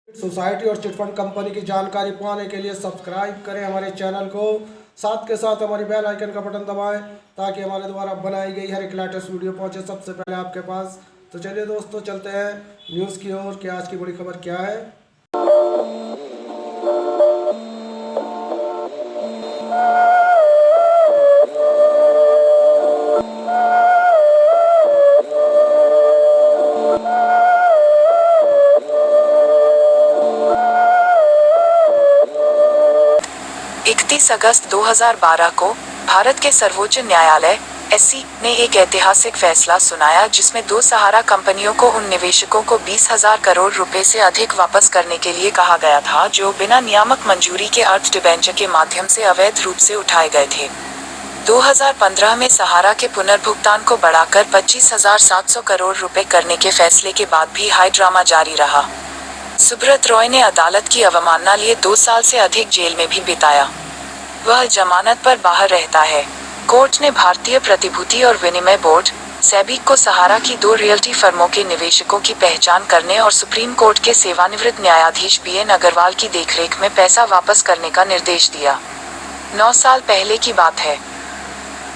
Society और chit fund company की जानकारी पाने के लिए सब्सक्राइब करें हमारे चैनल को। साथ के साथ हमारी बेल आइकन का बटन दबाएं ताकि हमारे द्वारा बनाई गई हर एक लेटेस्ट वीडियो पहुंचे सबसे पहले आपके पास। तो चलिए दोस्तों, चलते हैं न्यूज़ की ओर कि आज की बड़ी खबर क्या है। 31 अगस्त 2012 को भारत के सर्वोच्च न्यायालय (एससी) ने एक ऐतिहासिक फैसला सुनाया जिसमें दो सहारा कंपनियों को उन निवेशकों को 20,000 करोड़ रुपए से अधिक वापस करने के लिए कहा गया था जो बिना नियामक मंजूरी के अर्थ डिबेंचर के माध्यम से अवैध रूप से उठाए गए थे। 2015 में सहारा के पुनर्भुगतान को बढ़ाकर 25,700 करोड़ रुपए करने के फैसले के बाद भी हाई ड्रामा जारी रहा। सुब्रत रॉय ने अदालत की अवमानना लिए 2 साल से अधिक जेल में भी बिताया। वह जमानत पर बाहर रहता है। कोर्ट ने भारतीय प्रतिभूति और विनिमय बोर्ड (सेबी) को सहारा की 2 रियल्टी फर्मों के निवेशकों की पहचान करने और सुप्रीम कोर्ट के सेवानिवृत्त न्यायाधीश BN अग्रवाल की देखरेख में पैसा वापस करने का निर्देश दिया। 9 साल पहले की बात है।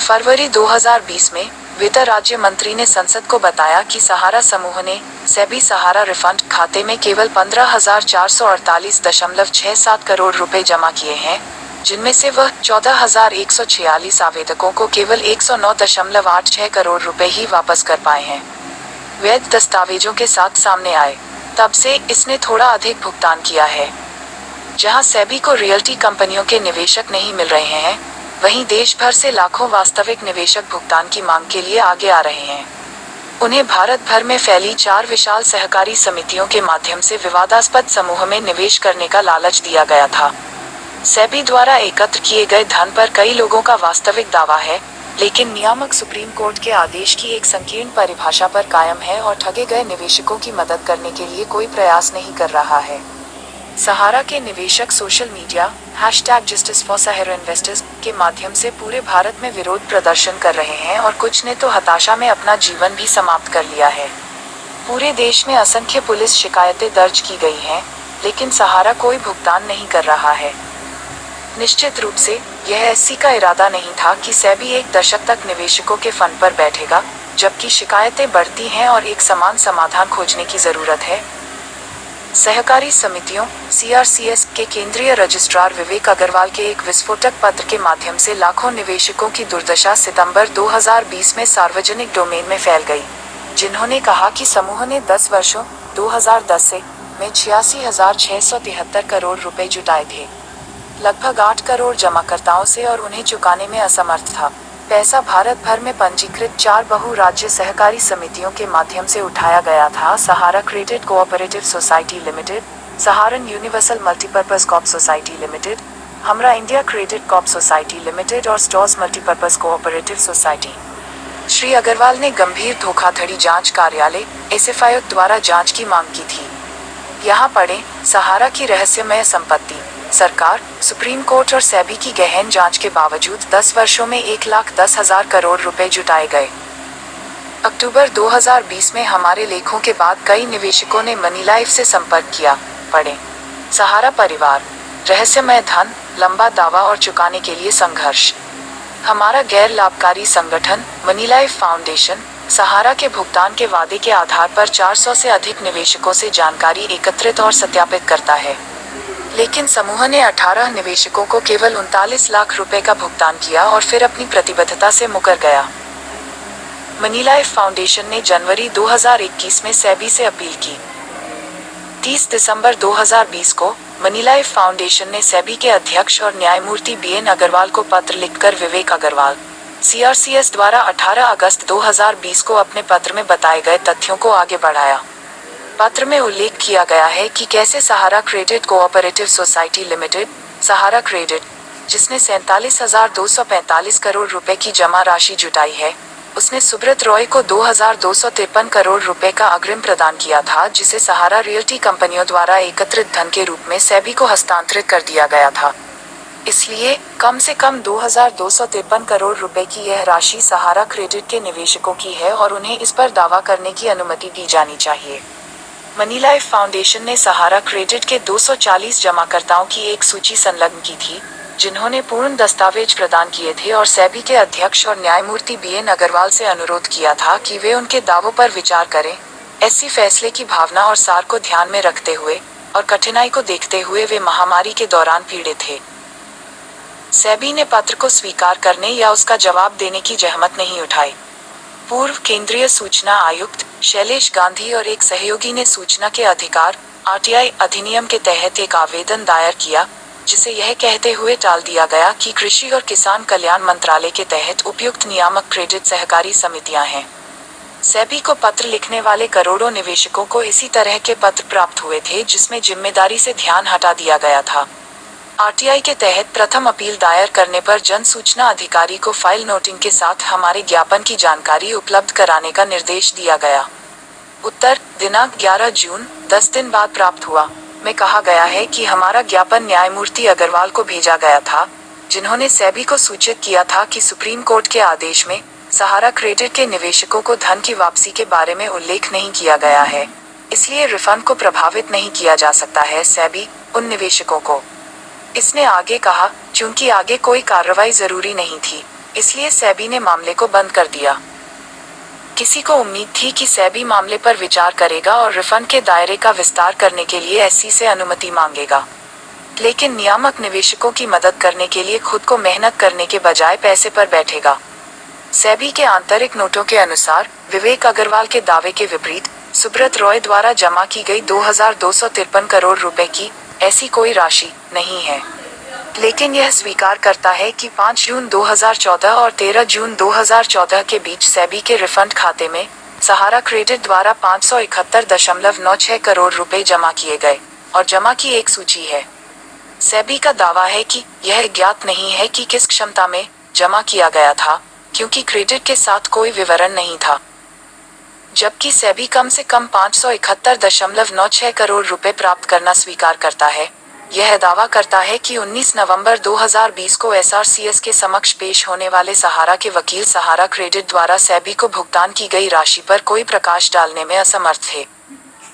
फरवरी 2020 में वित्त राज्य मंत्री ने संसद को बताया कि सहारा समूह ने सेबी सहारा रिफंड खाते में केवल 15,448.67 करोड़ रुपए जमा किए हैं, जिनमें से वह 14,146 आवेदकों को केवल 109.86 करोड़ रुपए ही वापस कर पाए हैं। वैध दस्तावेजों के साथ सामने आए तब से इसने थोड़ा अधिक भुगतान किया है। जहां सेबी को रियल्टी कंपनियों के निवेशक नहीं मिल रहे हैं, वहीं देश भर से लाखों वास्तविक निवेशक भुगतान की मांग के लिए आगे आ रहे हैं। उन्हें भारत भर में फैली 4 विशाल सहकारी समितियों के माध्यम से विवादास्पद समूह में निवेश करने का लालच दिया गया था। सेबी द्वारा एकत्र किए गए धन पर कई लोगों का वास्तविक दावा है, लेकिन नियामक सुप्रीम कोर्ट के आदेश की एक संकीर्ण परिभाषा पर कायम है और ठगे गए निवेशकों की मदद करने के लिए कोई प्रयास नहीं कर रहा है। सहारा के निवेशक सोशल मीडिया #JusticeForSaharaInvestors के माध्यम से पूरे भारत में विरोध प्रदर्शन कर रहे हैं और कुछ ने तो हताशा में अपना जीवन भी समाप्त कर लिया है। पूरे देश में असंख्य पुलिस शिकायतें दर्ज की गई हैं, लेकिन सहारा कोई भुगतान नहीं कर रहा है। निश्चित रूप से यह एससी का इरादा नहीं था कि सेबी एक दशक तक निवेशकों के फंड पर बैठेगा, जबकि शिकायतें बढ़ती हैं और एक समान समाधान खोजने की जरूरत है। सहकारी समितियों (CRCS) के केंद्रीय रजिस्ट्रार विवेक अग्रवाल के एक विस्फोटक पत्र के माध्यम से लाखों निवेशकों की दुर्दशा सितंबर 2020 में सार्वजनिक डोमेन में फैल गई, जिन्होंने कहा कि समूह ने 10 वर्षों 2010 से में 86,673 करोड़ रुपए जुटाए थे, लगभग 8 करोड़ जमाकर्ताओं से, और उन्हें चुकाने में असमर्थ था। पैसा भारत भर में पंजीकृत 4 बहु-राज्य सहकारी समितियों के माध्यम से उठाया गया था: Sahara credit cooperative society limited, Saharayan universal multipurpose coop society limited, Hamara India credit coop society limited और stars multipurpose cooperative society. Shri Agrawal ने गंभीर धोखाधड़ी जांच कार्यालय (SFI) द्वारा जांच की मांग की थी। यहाँ पढ़ें: सहारा की रहस्यमय संपत्ति, सरकार, सुप्रीम कोर्ट और सेबी की गहन जांच के बावजूद 10 वर्षों में 1,10,000 करोड़ रुपए जुटाए गए। अक्टूबर 2020 में हमारे लेखों के बाद कई निवेशकों ने मनी लाइफ से संपर्क किया। पढ़ें: सहारा परिवार, रहस्यमय धन, लंबा दावा और चुकाने के लिए संघर्ष। हमारा गैर लाभकारी संगठन मनी लाइफ फाउंडेशन सहारा के भुगतान के वादे के आधार पर 400 से अधिक निवेशकों से जानकारी एकत्रित और सत्यापित करता है, लेकिन समूह ने 18 निवेशकों को केवल 39 लाख रुपए का भुगतान किया और फिर अपनी प्रतिबद्धता से मुकर गया। मनी लाइफ फाउंडेशन ने जनवरी 2021 में सेबी से अपील की। 30 दिसंबर 2020 को मनी लाइफ फाउंडेशन ने सेबी के अध्यक्ष और न्यायमूर्ति BN अग्रवाल को पत्र लिखकर विवेक अग्रवाल, CRCS द्वारा 18 अगस्त 2020 को अपने पत्र में बताए गए तथ्यों को आगे बढ़ाया। पत्र में उल्लेख किया गया है कि कैसे सहारा credit cooperative society limited, Sahara credit, जिसने 47,245 करोड़ रुपए की जमा राशि जुटाई है, उसने सुब्रत रॉय को 2,253 करोड़ रुपए का अग्रिम प्रदान किया था, जिसे सहारा रियल्टी कंपनियों द्वारा एकत्रित धन के रूप में सेबी को हस्तांतरित कर दिया गया था। इसलिए कम से कम 2,253 करोड़ रुपए की यह राशि सहारा क्रेडिट के निवेशकों की है और उन्हें इस पर दावा करने की अनुमति दी जानी चाहिए। मनी लाइफ फाउंडेशन ने सहारा क्रेडिट के 240 जमाकर्ताओं की एक सूची संलग्न की थी, जिन्होंने पूर्ण दस्तावेज प्रदान किए थे और सेबी के अध्यक्ष और न्यायमूर्ति बीएन अग्रवाल से अनुरोध किया था कि वे उनके दावों पर विचार करें। ऐसी फैसले की भावना और सार को ध्यान में रखते हुए और कठिनाई को देखते हुए वे महामारी के दौरान पीड़ित थे। सेबी ने पत्र को स्वीकार करने या उसका जवाब देने की जहमत नहीं उठाई। पूर्व केंद्रीय सूचना आयुक्त शैलेश गांधी और एक सहयोगी ने सूचना के अधिकार आरटीआई अधिनियम के तहत एक आवेदन दायर किया, जिसे यह कहते हुए टाल दिया गया कि कृषि और किसान कल्याण मंत्रालय के तहत उपयुक्त नियामक क्रेडिट सहकारी समितियां हैं। सेबी को पत्र लिखने वाले करोड़ों निवेशकों को इसी तरह के पत्र प्राप्त हुए थे, जिसमें जिम्मेदारी से ध्यान हटा दिया गया था। आरटीआई के तहत प्रथम अपील दायर करने पर जन सूचना अधिकारी को फाइल नोटिंग के साथ हमारे ज्ञापन की जानकारी उपलब्ध कराने का निर्देश दिया गया। उत्तर दिनांक 11 जून 10 दिन बाद प्राप्त हुआ में कहा गया है कि हमारा ज्ञापन न्यायमूर्ति अग्रवाल को भेजा गया था, जिन्होंने सेबी को सूचित किया था कि सुप्रीम कोर्ट के आदेश में सहारा क्रेडिट के निवेशकों को धन की वापसी के बारे में उल्लेख नहीं किया गया है, इसलिए रिफंड को प्रभावित नहीं किया जा सकता है सेबी उन निवेशकों को। इसने आगे कहा, चूंकि आगे कोई कार्रवाई जरूरी नहीं थी, इसलिए सेबी ने मामले को बंद कर दिया। किसी को उम्मीद थी कि सेबी मामले पर विचार करेगा और रिफंड के दायरे का विस्तार करने के लिए एससी से अनुमति मांगेगा, लेकिन नियामक निवेशकों की मदद करने के लिए खुद को मेहनत करने के बजाय पैसे पर बैठेगा। सेबी के आंतरिक नोटों के अनुसार विवेक अग्रवाल के दावे के विपरीत सुब्रत रॉय द्वारा जमा की गई 2253 करोड़ रुपए की ऐसी कोई राशि नहीं है, लेकिन यह स्वीकार करता है कि 5 जून 2014 और 13 जून 2014 के बीच सेबी के रिफंड खाते में सहारा क्रेडिट द्वारा 571.96 करोड़ रुपए जमा किए गए और जमा की एक सूची है। सेबी का दावा है कि यह ज्ञात नहीं है कि किस क्षमता में जमा किया गया था, क्योंकि क्रेडिट के साथ कोई विवरण नहीं था, जबकि सेबी कम से कम 571.96 करोड़ रुपए प्राप्त करना स्वीकार करता है। यह दावा करता है कि 19 नवंबर 2020 को एसआरसीएस के समक्ष पेश होने वाले सहारा के वकील सहारा क्रेडिट द्वारा सेबी को भुगतान की गई राशि पर कोई प्रकाश डालने में असमर्थ थे।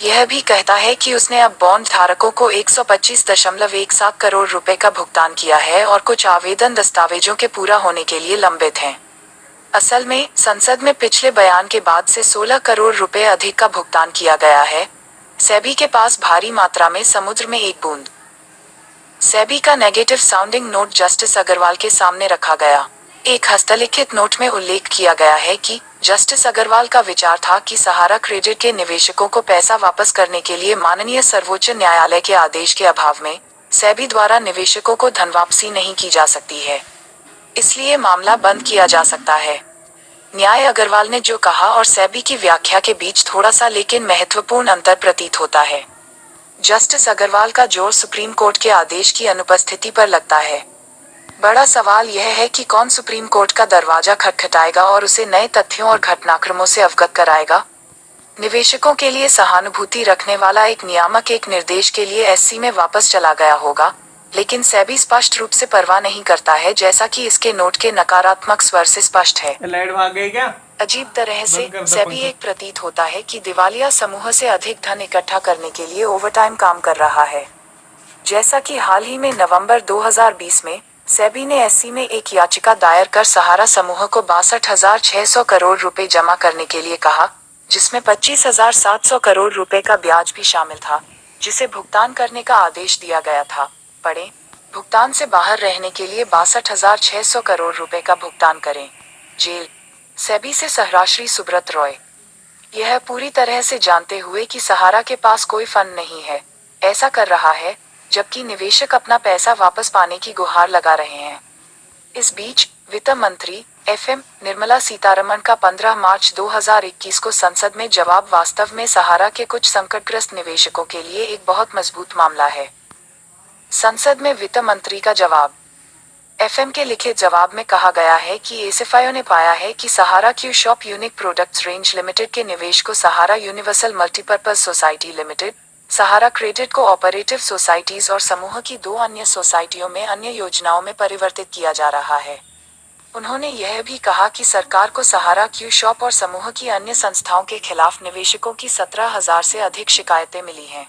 यह भी कहता है कि उसने अब बॉन्ड धारकों को 125.17 करोड़ रुपए का भुगतान किया है और कुछ आवेदन दस्तावेजों के पूरा होने के लिए लंबित हैं। असल में संसद में पिछले बयान के बाद से 16 करोड़ रुपए अधिक का भुगतान किया गया है। सेबी के पास भारी मात्रा में समुद्र में एक बूंद। सेबी का negative sounding note justice Agrawal के सामने रखा गया। एक हस्तलिखित नोट में उल्लेख किया गया है कि जस्टिस अग्रवाल का विचार था कि सहारा क्रेडिट के निवेशकों को पैसा वापस करने के लिए माननीय सर्वोच्च न्यायालय के आदेश के अभाव में सेबी द्वारा निवेशकों को धन वापसी नहीं की जा सकती है, इसलिए मामला बंद किया जा सकता है। न्याय अग्रवाल ने जो कहा और सेबी की व्याख्या के बीच थोड़ा सा लेकिन महत्वपूर्ण अंतर प्रतीत होता है। जस्टिस अग्रवाल का जोर सुप्रीम कोर्ट के आदेश की अनुपस्थिति पर लगता है। बड़ा सवाल यह है कि कौन सुप्रीम कोर्ट का दरवाजा खटखटाएगा और उसे नए तथ्यों और घटनाक्रमों से अवगत कराएगा। निवेशकों के लिए सहानुभूति रखने वाला एक नियामक एक निर्देश के लिए एससी में वापस चला गया होगा, लेकिन सेबी स्पष्ट रूप से परवाह नहीं करता है, जैसा कि इसके नोट के नकारात्मक स्वर से स्पष्ट है। लाइट भाग गई क्या? अजीब तरह से सेबी एक प्रतीत होता है कि दिवालिया समूह से अधिक धन इकट्ठा करने के लिए ओवरटाइम काम कर रहा है। जैसा कि हाल ही में नवंबर 2020 में सेबी ने एससी में एक याचिका दायर कर सहारा समूह को 62,600 करोड़ रुपए जमा करने के लिए कहा, जिसमें 25,700 करोड़ रुपए का ब्याज भी शामिल था, जिसे भुगतान करने का आदेश दिया गया था। पढ़ें, भुगतान से बाहर रहने के लिए 62,600 करोड़ रुपए का भुगतान करें। जेल। सेबी से सहराश्री सुब्रत रॉय। यह पूरी तरह से जानते हुए कि सहारा के पास कोई फंड नहीं है, ऐसा कर रहा है, जबकि निवेशक अपना पैसा वापस पाने की गुहार लगा रहे हैं। इस बीच वित्त मंत्री एफएम निर्मला सीतारमण का 15 मार्च 2021 को संसद में जवाब वास्तव में सहारा के कुछ संकटग्रस्त निवेशकों के लिए एक बहुत मजबूत मामला है। संसद में वित्त मंत्री का जवाब। एफएम के लिखित जवाब में कहा गया है कि एसएफआईओ ने पाया है कि Sahara Q shop unique products range limited के निवेश को Sahara universal multipurpose society limited, Sahara credit cooperative societies और समूह की 2 अन्य सोसाइटियों में अन्य योजनाओं में परिवर्तित किया जा रहा है। उन्होंने यह भी कहा कि सरकार को सहारा क्यू शॉप और समूह की अन्य संस्थाओं के खिलाफ निवेशकों की 17,000 से अधिक शिकायतें मिली हैं।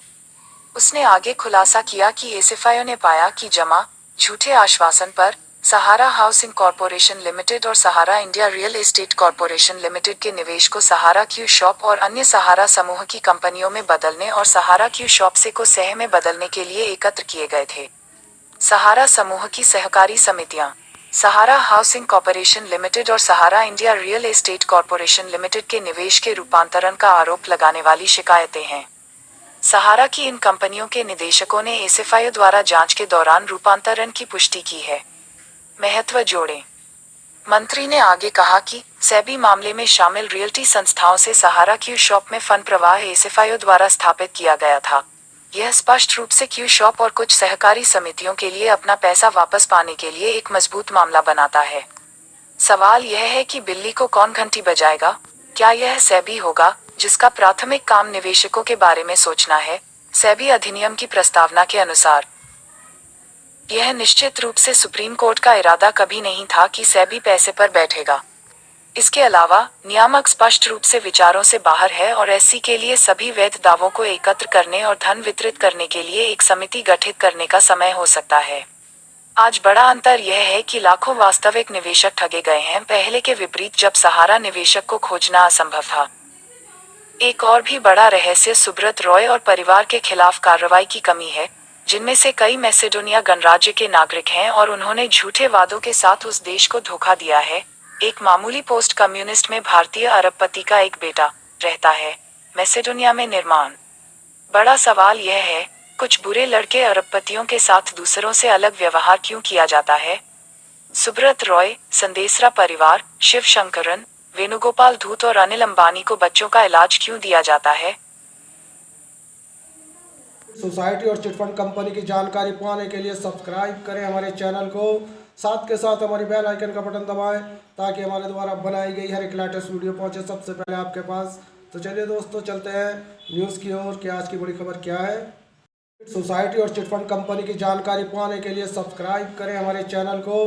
उसने आगे खुलासा किया कि एसएफआईओ ने पाया कि जमा झूठे आश्वासन पर सहारा हाउसिंग कॉरपोरेशन लिमिटेड और Sahara India real estate corporation limited के निवेश को सहारा क्यू शॉप और अन्य सहारा समूह की कंपनियों में बदलने और सहारा क्यू शॉप से को सह में बदलने के लिए एकत्र किए गए थे। सहारा समूह की सहकारी समितियां, सहारा हाउसिंग कॉरपोरेशन लिमिटेड और Sahara India real estate corporation limited के निवेश के रूपांतरण का आरोप लगाने वाली शिकायतें हैं। सहारा की इन कंपनियों के निदेशकों ने एसएफआईओ द्वारा जांच के दौरान रूपांतरण की पुष्टि की है। महत्व जोड़ें। मंत्री ने आगे कहा कि सेबी मामले में शामिल रियल्टी संस्थाओं से सहारा क्यू शॉप में फंड प्रवाह एसएफआईओ द्वारा स्थापित किया गया था। यह स्पष्ट रूप से क्यू शॉप और कुछ सहकारी समितियों के लिए अपना पैसा वापस पाने के लिए एक मजबूत मामला बनाता है। सवाल यह है कि बिल्ली को कौन घंटी बजाएगा? क्या यह सेबी होगा जिसका प्राथमिक काम निवेशकों के बारे में सोचना है? सेबी अधिनियम की प्रस्तावना के अनुसार यह निश्चित रूप से सुप्रीम कोर्ट का इरादा कभी नहीं था कि सेबी पैसे पर बैठेगा। इसके अलावा नियामक स्पष्ट रूप से विचारों से बाहर है और एससी के लिए सभी वैध दावों को एकत्र करने और धन वितरित करने के लिए एक समिति गठित करने का समय हो सकता है। आज बड़ा अंतर यह है कि लाखों वास्तविक निवेशक ठगे गए हैं, पहले के विपरीत जब सहारा निवेशक को खोजना असंभव था। एक और भी बड़ा रहस्य सुब्रत रॉय और परिवार के खिलाफ कार्रवाई की कमी है, जिनमें से कई मैसेडोनिया गणराज्य के नागरिक हैं और उन्होंने झूठे वादों के साथ उस देश को धोखा दिया है। एक मामूली पोस्ट कम्युनिस्ट में भारतीय अरबपति का एक बेटा रहता है मैसेडोनिया में निर्माण। बड़ा सवाल यह है, कुछ बुरे लड़के अरबपतियों के साथ दूसरों से अलग व्यवहार क्यों किया जाता है? सुब्रत रॉय, संदेसरा परिवार, शिव शंकरन, वेणुगोपाल धूत और अनिल अंबानी को बच्चों का इलाज क्यों दिया जाता है? सोसाइटी और चिटफंड कंपनी की जानकारी पाने के लिए सब्सक्राइब करें हमारे चैनल को, साथ के साथ हमारी बेल आइकन का बटन दबाएं ताकि हमारे द्वारा बनाई गई हर एक लेटेस्ट वीडियो पहुंचे सबसे पहले आपके पास। तो चलिए दोस्तों, चलते हैं न्यूज़ की ओर कि आज की बड़ी खबर क्या है। सोसाइटी और चिटफंड कंपनी की जानकारी पाने के लिए सब्सक्राइब करें हमारे चैनल को,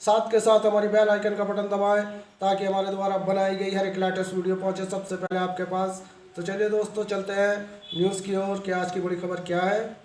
साथ के साथ हमारी बेल आइकन का बटन दबाएं ताकि हमारे द्वारा बनाई गई हर एक लेटेस्ट वीडियो पहुंचे सबसे पहले आपके पास। तो चलिए दोस्तों, चलते हैं न्यूज़ की ओर कि आज की बड़ी खबर क्या है।